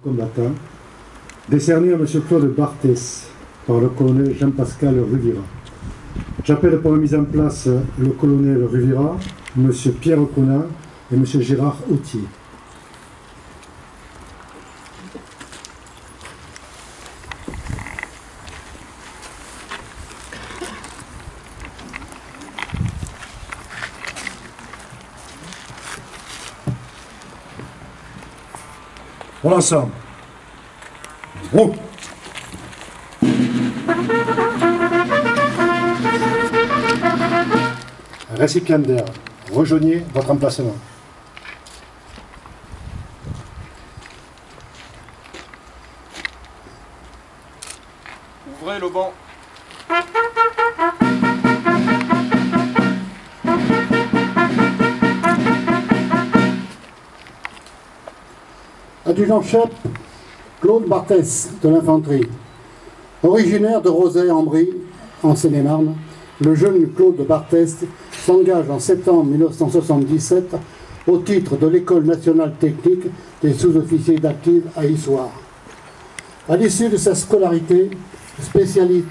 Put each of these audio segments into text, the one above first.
Combattant, décerné à M. Claude Barthès par le colonel Jean-Pascal Ruvira. J'appelle pour la mise en place le colonel Ruvira, M. Pierre Conat et M. Gérard Autier. Pour l'ensemble. Oh. Récipiendaire, rejoignez votre emplacement. Ouvrez le banc. Adjudant-chef Claude Barthès de l'infanterie. Originaire de Rozay-en-Brie, en Seine-et-Marne, le jeune Claude Barthès s'engage en septembre 1977 au titre de l'École nationale technique des sous-officiers d'active à Issoire. À l'issue de sa scolarité, spécialiste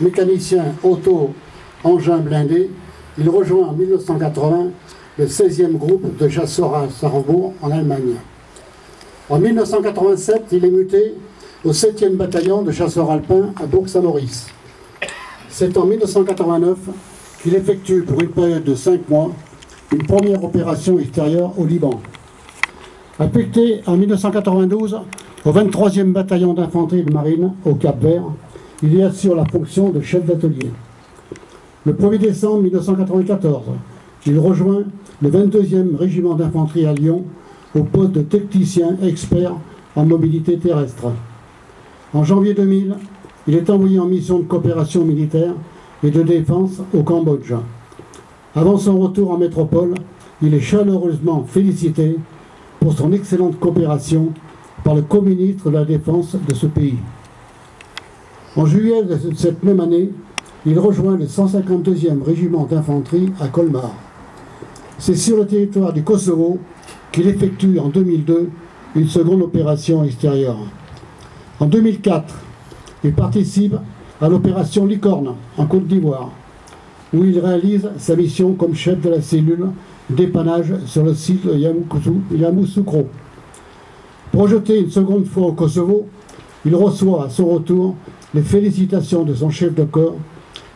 mécanicien auto-engin blindé, il rejoint en 1980 le 16e groupe de chasseurs à Sarrebourg en Allemagne. En 1987, il est muté au 7e bataillon de chasseurs alpins à Bourg-Saint-Maurice. C'est en 1989 qu'il effectue pour une période de 5 mois une première opération extérieure au Liban. Affecté en 1992 au 23e bataillon d'infanterie de marine au Cap-Vert, il y assure la fonction de chef d'atelier. Le 1er décembre 1994, il rejoint le 22e régiment d'infanterie à Lyon au poste de technicien expert en mobilité terrestre. En janvier 2000, il est envoyé en mission de coopération militaire et de défense au Cambodge. Avant son retour en métropole, il est chaleureusement félicité pour son excellente coopération par le co-ministre de la Défense de ce pays. En juillet de cette même année, il rejoint le 152e régiment d'infanterie à Colmar. C'est sur le territoire du Kosovo qu'il effectue en 2002 une seconde opération extérieure. En 2004, il participe à l'opération Licorne en Côte d'Ivoire, où il réalise sa mission comme chef de la cellule dépannage sur le site de Yamoussoukro. Projeté une seconde fois au Kosovo, il reçoit à son retour les félicitations de son chef de corps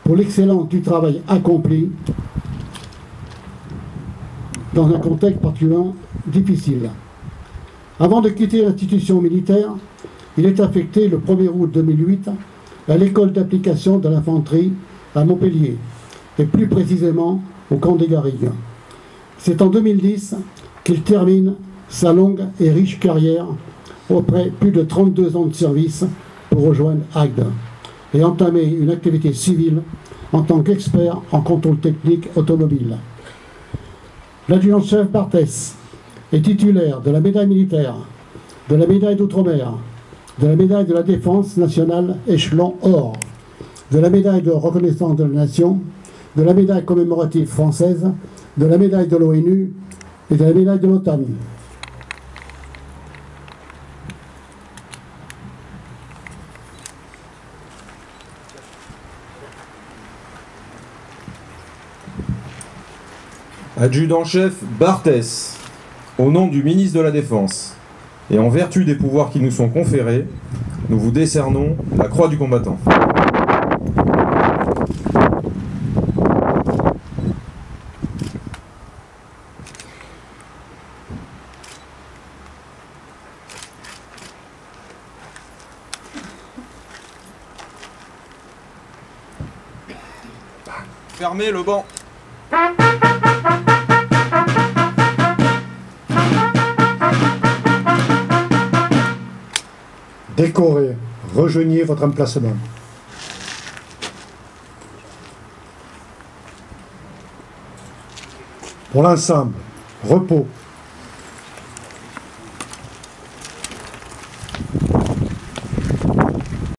pour l'excellence du travail accompli dans un contexte particulièrement difficile. Avant de quitter l'institution militaire, il est affecté le 1er août 2008 à l'école d'application de l'infanterie à Montpellier, et plus précisément au camp des Garrigues. C'est en 2010 qu'il termine sa longue et riche carrière après plus de 32 ans de service pour rejoindre Agde et entamer une activité civile en tant qu'expert en contrôle technique automobile. L'adjudant-chef Barthès est titulaire de la médaille militaire, de la médaille d'outre-mer, de la médaille de la défense nationale échelon or, de la médaille de reconnaissance de la nation, de la médaille commémorative française, de la médaille de l'ONU et de la médaille de l'OTAN. Adjudant-chef Barthès, au nom du ministre de la Défense, et en vertu des pouvoirs qui nous sont conférés, nous vous décernons la Croix du Combattant. Fermez le banc. Décoré, rejoignez votre emplacement. Pour l'ensemble, repos.